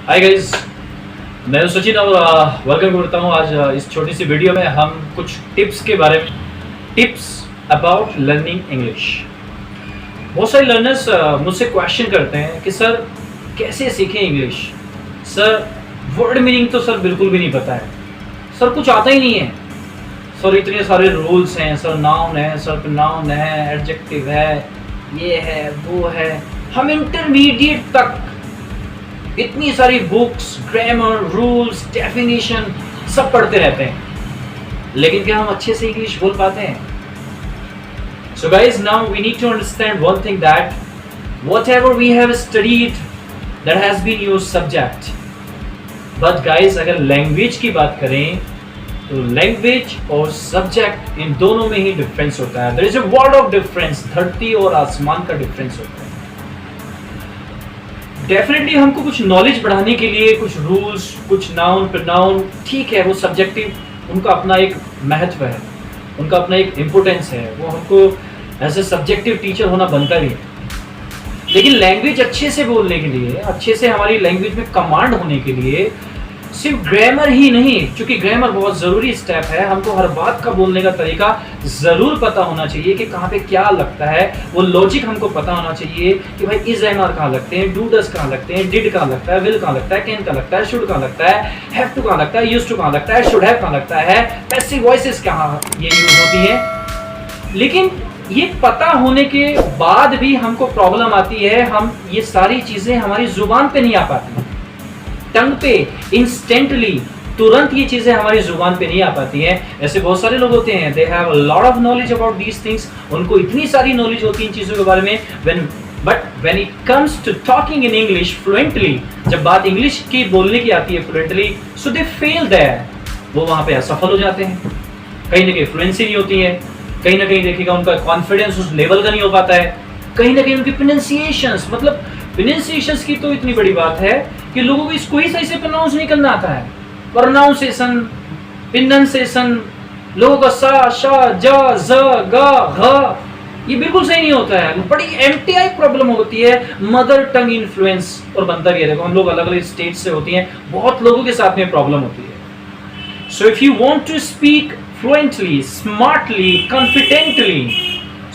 Hi guys, मैं सचिन और welcome करता हूँ। आज इस छोटी सी वीडियो में हम कुछ टिप्स के बारे में टिप्स अबाउट लर्निंग इंग्लिश। बहुत सारे लर्नर्स मुझसे क्वेश्चन करते हैं कि सर कैसे सीखें इंग्लिश। सर वर्ड मीनिंग तो सर बिल्कुल भी नहीं पता है, सर कुछ आता ही नहीं है, सर इतने सारे रूल्स हैं, सर नाउन है, सर नाउन है, एडजेक्टिव है, ये है वो है। हम इंटरमीडिएट तक इतनी सारी बुक्स, ग्रामर, रूल्स, डेफिनेशन सब पढ़ते रहते हैं, लेकिन क्या हम अच्छे से इंग्लिश बोल पाते हैं? So guys, now we need to understand one thing, that whatever we have studied that has been your subject, but guys अगर लैंग्वेज की बात करें तो लैंग्वेज और सब्जेक्ट इन दोनों में ही डिफरेंस होता है। There is a world of difference, धरती और आसमान का डिफरेंस होता है। डेफिनेटली हमको कुछ नॉलेज बढ़ाने के लिए कुछ रूल्स, कुछ नाउन, प्रोनाउन, ठीक है, वो सब्जेक्टिव, उनका अपना एक महत्व है, उनका अपना एक इम्पोर्टेंस है, वो हमको एज ए सब्जेक्टिव टीचर होना बनता भी है। लेकिन लैंग्वेज अच्छे से बोलने के लिए, अच्छे से हमारी लैंग्वेज में कमांड होने के लिए सिर्फ ग्रामर ही नहीं, क्योंकि ग्रामर बहुत ज़रूरी स्टेप है, हमको हर बात का बोलने का तरीका ज़रूर पता होना चाहिए कि कहाँ पे क्या लगता है, वो लॉजिक हमको पता होना चाहिए कि भाई इज एम आर कहाँ लगते हैं, डू डस कहाँ लगते हैं, डिड कहाँ लगता है, विल कहाँ लगता है, कैन कहाँ लगता है, शुड कहाँ लगता है, हैव टू कहाँ लगता है, यूज टू कहाँ लगता है, शुड हैव कहाँ लगता है, पैसिव वॉइसेस कहाँ ये यूज होती है। लेकिन ये पता होने के बाद भी हमको प्रॉब्लम आती है, हम ये सारी चीज़ें हमारी जुबान पे नहीं आ पाती, टंग पे इंस्टेंटली तुरंत ये चीजें हमारी जुबान पे नहीं आ पाती हैं। ऐसे बहुत सारे लोग होते हैं, they have a lot of knowledge about these things, उनको इतनी सारी नॉलेज होती है इन चीजों के बारे में, but when it comes to talking in English fluently, जब बात इंग्लिश की बोलने की आती है fluently, so they fail there, वो वहां पे असफल हो जाते हैं। कहीं ना कहीं फ्लुएंसी नहीं होती है, कहीं ना कहीं देखिएगा उनका कॉन्फिडेंस उस लेवल का नहीं हो पाता है, कहीं ना कहीं उनकी प्रोनाउंसिएशंस, मतलब प्रोनाउंसिएशंस की तो इतनी बड़ी बात है कि लोगों को इसको ही सही से प्रोनाउंस नहीं करना आता है। प्रोनाउंसिएशन, प्रोनाउंसिएशन, लोगों का सा, शा, ज, ज, ग, घ, ये बिल्कुल सही नहीं होता है। बड़ी एमटीआई प्रॉब्लम होती है, मदर टंग इन्फ्लुएंस, और बनता भी है। देखो हम लोग अलग अलग स्टेट से होती हैं, बहुत लोगों के साथ में प्रॉब्लम होती है। So if you want to speak fluently, smartly, confidently,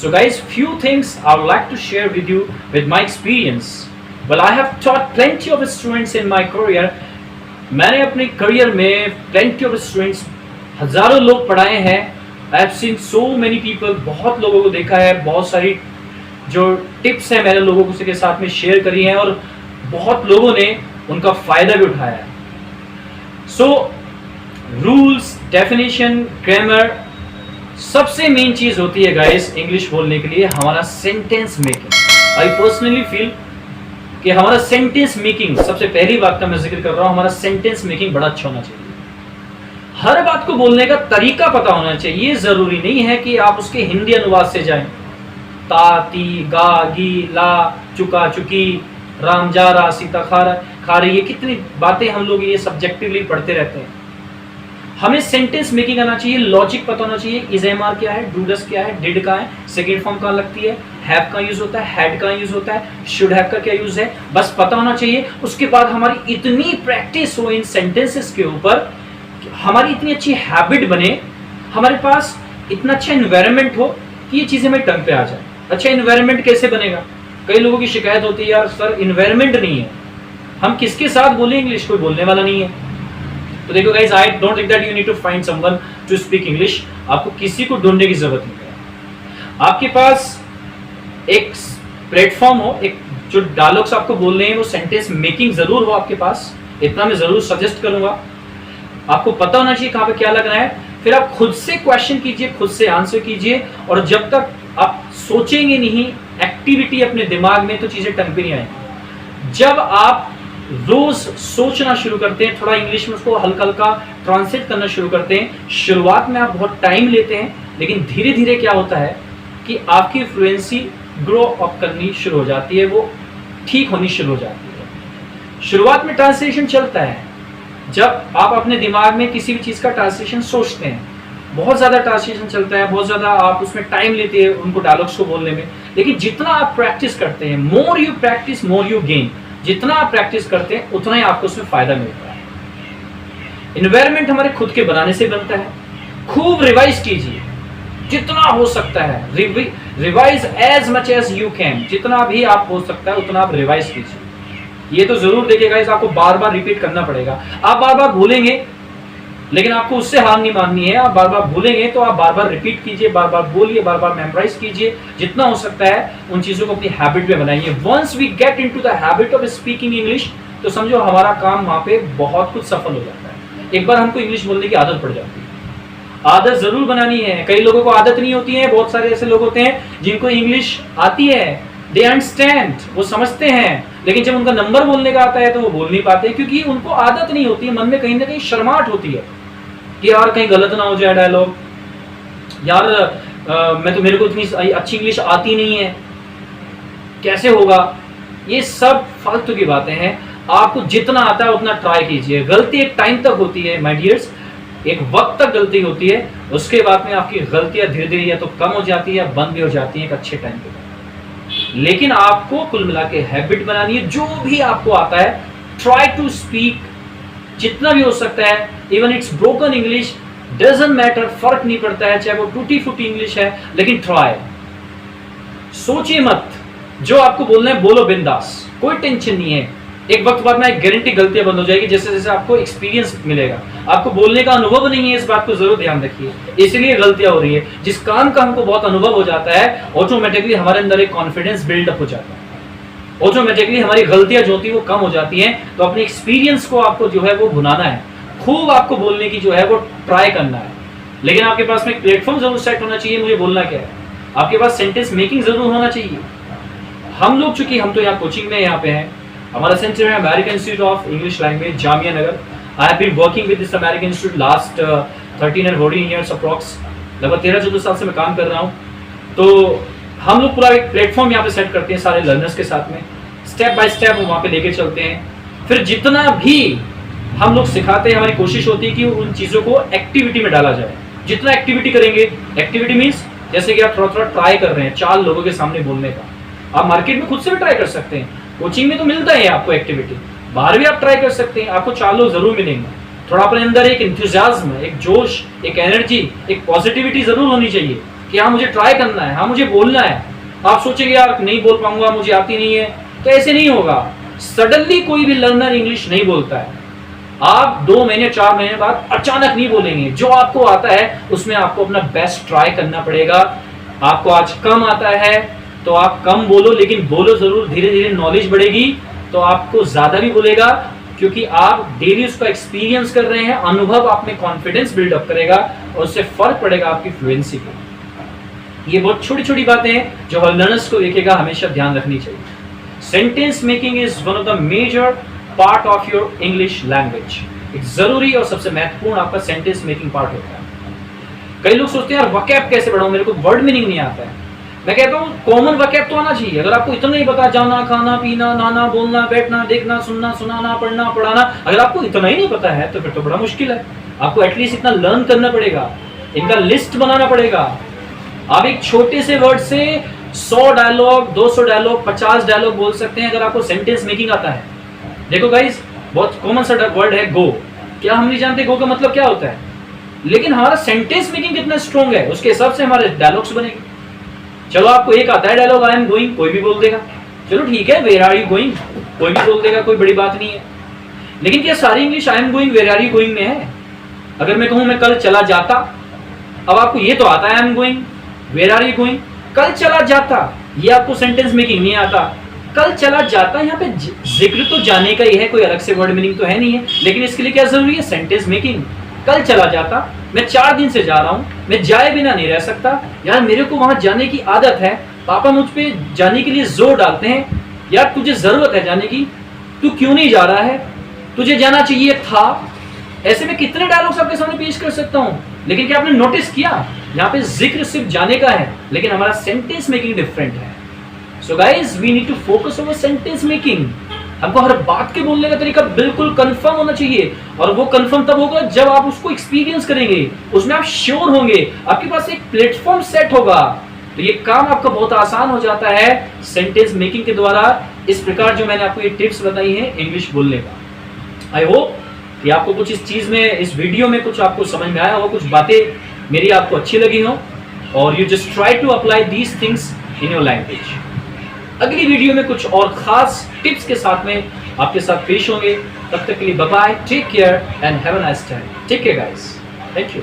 so guys, few things I would like to share with you with my experience. Well, I have taught plenty of students in my career. मैंने अपने career में plenty of students, हजारों लोग पढ़ाए हैं। I have seen so many people, बहुत लोगों को देखा है, बहुत सारी जो टिप्स हैं मैंने लोगों के साथ में शेयर करी हैं और बहुत लोगों ने उनका फायदा भी उठाया है। So रूल्स, डेफिनेशन, ग्रामर, सबसे मेन चीज होती है गाइस इंग्लिश बोलने के लिए हमारा sentence making. I personally feel कि हमारा सेंटेंस मेकिंग, सबसे पहली बात का मैं जिक्र कर रहा हूं, हमारा सेंटेंस मेकिंग बड़ा अच्छा होना चाहिए। हर बात को बोलने का तरीका पता होना चाहिए। ये जरूरी नहीं है कि आप उसके हिंदी अनुवाद से जाएं, ता, ती, गा, गी, ला, चुका, चुकी, राम जा रहा, सीता खा रही, ये कितनी बातें हम लोग ये सब्जेक्टिवली पढ़ते रहते हैं। हमें सेंटेंस मेकिंग आना चाहिए, लॉजिक पता होना चाहिए, इज एम आर क्या है, डू डस क्या है, डिड का है, सेकेंड फॉर्म कहाँ लगती है, हैव का यूज होता है, हैड का यूज होता है, शुड हैव का क्या यूज है, बस पता होना चाहिए। उसके बाद हमारी इतनी प्रैक्टिस हो इन सेंटेंसेस के ऊपर, हमारी इतनी अच्छी हैबिट बने, हमारे पास इतना अच्छा एनवायरनमेंट हो कि ये चीज़ें हमें टंग पे आ जाए। अच्छा एनवायरनमेंट कैसे बनेगा? कई लोगों की शिकायत होती है, यार सर एनवायरनमेंट नहीं है, हम किसके साथ बोले, इंग्लिश कोई बोलने वाला नहीं है। तो देखो guys, I don't think that you need to find someone to speak English. आपको किसी को ढूंढने की जरूरत नहीं है। आपके पास एक प्लेटफॉर्म हो, एक जो डायलॉग्स आपको बोल रहे हैं वो सेंटेंस मेकिंग जरूर हो आपके पास, इतना मैं जरूर सजेस्ट करूंगा। आपको पता होना चाहिए कहाँ पे क्या लग रहा है, फिर आप खुद से क्वेश्चन कीजिए, खुद से आंसर कीजिए, और जब तक आप सोचेंगे नहीं एक्टिविटी अपने दिमाग में, तो चीजें टंग पे नहीं आएंगी। जब आप रोज सोचना शुरू करते हैं, थोड़ा इंग्लिश में उसको हल्का हल्का ट्रांसलेट करना शुरू करते हैं, शुरुआत में आप बहुत टाइम लेते हैं, लेकिन धीरे धीरे क्या होता है कि आपकी फ्लुएंसी ग्रो अप करनी शुरू हो जाती है, वो ठीक होनी शुरू हो जाती है। शुरुआत में ट्रांसलेशन चलता है, जब आप अपने दिमाग में किसी भी चीज़ का ट्रांसलेशन सोचते हैं, बहुत ज़्यादा ट्रांसलेशन चलता है, बहुत ज़्यादा आप उसमें टाइम लेते हैं उनको डायलॉग्स को बोलने में। लेकिन जितना आप प्रैक्टिस करते हैं, more you practice more you gain, जितना आप प्रैक्टिस करते हैं उतना ही आपको उसमें फायदा मिलता है। एनवायरनमेंट हमारे खुद के बनाने से बनता है। खूब रिवाइज कीजिए जितना हो सकता है, revise as much as you can, जितना भी आप हो सकता है उतना आप रिवाइज कीजिए। ये तो जरूर देखिएगा, इस आपको बार बार रिपीट करना पड़ेगा। आप बार बार भूलेंगे, लेकिन आपको उससे हार नहीं माननी है। आप बार बार भूलेंगे तो आप बार बार रिपीट कीजिए, बार बार बोलिए, बार बार मेमोराइज कीजिए, जितना हो सकता है उन चीजों को अपनी हैबिट में बनाइए। Once we get into the habit of speaking English, तो समझो हमारा काम वहां पे बहुत कुछ सफल हो जाता है। एक बार हमको इंग्लिश बोलने की आदत पड़ जाती है। आदत जरूर बनानी है। कई लोगों को आदत नहीं होती है। बहुत सारे ऐसे लोग होते हैं जिनको इंग्लिश आती है, दे अंडरस्टैंड, वो समझते हैं, लेकिन जब उनका नंबर बोलने का आता है तो वो बोल नहीं पाते, क्योंकि उनको आदत नहीं होती है। मन में कहीं ना कहीं शर्माहट होती है कि यार कहीं गलत ना हो जाए डायलॉग, यार मेरे को इतनी अच्छी इंग्लिश आती नहीं है, कैसे होगा। ये सब फालतू की बातें हैं। आपको जितना आता है उतना ट्राई कीजिए। गलती एक टाइम तक होती है माय डियर्स, एक वक्त तक गलती होती है, उसके बाद में आपकी गलतियां धीरे धीरे या तो कम हो जाती है या बंद भी हो जाती है एक अच्छे टाइम पे। लेकिन आपको कुल मिला के हैबिट बनानी है। जो भी आपको आता है ट्राई टू स्पीक जितना भी हो सकता है। Even it's broken English doesn't matter, फर्क नहीं पड़ता है, चाहे वो टूटी फूटी इंग्लिश है, लेकिन ट्राई। सोचिए मत, जो आपको बोलना है बोलो बिंदास, कोई टेंशन नहीं है। एक वक्त बाद में एक गारंटी गलतियां बंद हो जाएगी, जैसे जैसे आपको एक्सपीरियंस मिलेगा। आपको बोलने का अनुभव नहीं है, इस बात को जरूर ध्यान रखिए, इसलिए गलतियां हो रही है। जिस काम का हमको बहुत अनुभव हो जाता है, ऑटोमेटिकली हमारे अंदर एक कॉन्फिडेंस बिल्डअप हो जाता है, ऑटोमेटिकली हमारी गलतियां जो होती है वो कम हो जाती हैं। तो अपने एक्सपीरियंस को आपको जो है वो भुनाना है, खूब आपको बोलने की जो है वो ट्राई करना है। लेकिन आपके पास में एक प्लेटफॉर्म जरूर सेट होना चाहिए। मुझे बोलना क्या है, आपके पास सेंटेंस मेकिंग जरूर होना चाहिए। हम लोग चूंकि हम तो यहाँ कोचिंग में यहाँ पे हैं, हमारा सेंटर है American Institute of English language, Jamia Nagar. I have been working with this American Institute last 13 and 14 years approx. लगभग 13-14 साल से मैं काम कर रहा हूँ। तो हम लोग पूरा एक प्लेटफॉर्म यहाँ पे सेट करते हैं सारे लर्नर्स के साथ में, स्टेप बाय स्टेप हम वहाँ पे लेके चलते हैं। फिर जितना भी हम लोग सिखाते हैं, हमारी कोशिश होती है कि उन चीज़ों को एक्टिविटी में डाला जाए। जितना एक्टिविटी करेंगे, एक्टिविटी मीन्स जैसे कि आप थोड़ा थोड़ा ट्राई कर रहे हैं 4 लोगों के सामने बोलने का, आप मार्केट में खुद से भी ट्राई कर सकते हैं। कोचिंग में तो मिलता है आपको एक्टिविटी, बाहर भी आप ट्राई कर सकते हैं, आपको 4 लोग जरूर मिलेंगे। थोड़ा अपने अंदर एक इंथुजियाज्म, एक जोश, एक एनर्जी, एक पॉजिटिविटी जरूर होनी चाहिए कि हाँ मुझे ट्राई करना है, हाँ मुझे बोलना है। आप सोचेंगे यार नहीं बोल पाऊंगा, मुझे आती नहीं है, तो ऐसे नहीं होगा। सडनली कोई भी लर्नर इंग्लिश नहीं बोलता है। आप 2 महीने 4 महीने बाद अचानक नहीं बोलेंगे। जो आपको आता है उसमें आपको अपना बेस्ट ट्राई करना पड़ेगा। आपको आज कम आता है तो आप कम बोलो, लेकिन बोलो जरूर। धीरे धीरे नॉलेज बढ़ेगी तो आपको ज्यादा भी बोलेगा, क्योंकि आप डेली उसका एक्सपीरियंस कर रहे हैं। अनुभव आप में कॉन्फिडेंस बिल्डअप करेगा और उससे फर्क पड़ेगा आपकी फ्लुएंसी पे। ये बहुत छोटी छोटी बातें हैं जो हर लर्नर्स को देखेगा हमेशा ध्यान रखनी चाहिए। Sentence making is one of the major part of your English language. एक जरूरी और सबसे महत्वपूर्ण आपका सेंटेंस मेकिंग पार्ट होता है। कई लोग सोचते हैं यार वोकैब कैसे बढ़ाऊं, मेरे को वर्ड मीनिंग नहीं आता है। मैं कहता हूँ कॉमन वोकैब तो आना चाहिए। अगर आपको इतना ही पता, जाना, खाना, पीना, नहाना, बोलना, बैठना, देखना, सुनना, सुनाना, पढ़ना, पढ़ाना, अगर आपको इतना ही नहीं पता है तो फिर तो बड़ा मुश्किल है। आपको एटलीस्ट इतना लर्न करना पड़ेगा, इनका लिस्ट बनाना पड़ेगा। आप एक छोटे से वर्ड से 100 डायलॉग, 200 डायलॉग, 50 डायलॉग बोल सकते हैं अगर आपको सेंटेंस मेकिंग आता है। देखो गाइस, बहुत कॉमन सा वर्ड है गो। क्या हम नहीं जानते गो का मतलब क्या होता है? लेकिन हमारा सेंटेंस मेकिंग कितना स्ट्रॉन्ग है उसके हिसाब से हमारे डायलॉग्स बनेंगे। चलो आपको एक आता है डायलॉग आई एम गोइंग, कोई भी बोल देगा, चलो ठीक है। वेयर आर यू गोइंग, कोई भी बोल देगा, कोई बड़ी बात नहीं है। लेकिन क्या सारी English I am going, where are you going में है? अगर मैं कहूं मैं कल चला जाता, अब आपको ये तो आता है I am going, where are you going, कल चला जाता, ये आपको सेंटेंस मेकिंग नहीं आता। कल चला जाता, यहाँ पे जिक्र तो जाने का ही है, कोई अलग से वर्ड मीनिंग तो है नहीं है। लेकिन इसके लिए क्या जरूरी है? Sentence making. कल चला जाता, मैं 4 दिन से जा रहा हूँ, मैं जाए बिना नहीं रह सकता। यार मेरे को वहां जाने की आदत है, पापा मुझ पे जाने के लिए जोर डालते हैं। यार तुझे जरूरत है जाने की, तू क्यों नहीं जा रहा है? तुझे जाना चाहिए था। ऐसे में कितने डायलॉग्स आपके सामने पेश कर सकता हूँ। लेकिन क्या आपने नोटिस किया, यहाँ पे जिक्र सिर्फ जाने का है, लेकिन हमारा सेंटेंस मेकिंग डिफरेंट है। So guys we need to focus over sentence making. हमको हर बात के बोलने का तरीका बिल्कुल कंफर्म होना चाहिए, और वो कंफर्म तब होगा जब आप उसको एक्सपीरियंस करेंगे, उसमें आप श्योर होंगे, आपके पास एक प्लेटफॉर्म सेट होगा। तो ये काम आपका बहुत आसान हो जाता है सेंटेंस मेकिंग के द्वारा। इस प्रकार जो मैंने आपको ये टिप्स बताई हैं इंग्लिश बोलने का, आई होप कि आपको कुछ इस चीज़ में, इस वीडियो में कुछ आपको समझ में आया हो, कुछ बातें मेरी आपको अच्छी लगी हो, और you just try to apply these things in your language. अगली वीडियो में कुछ और खास टिप्स के साथ में आपके साथ पेश होंगे। तब तक के लिए bye bye, take care and have a nice time. Take care guys, thank you.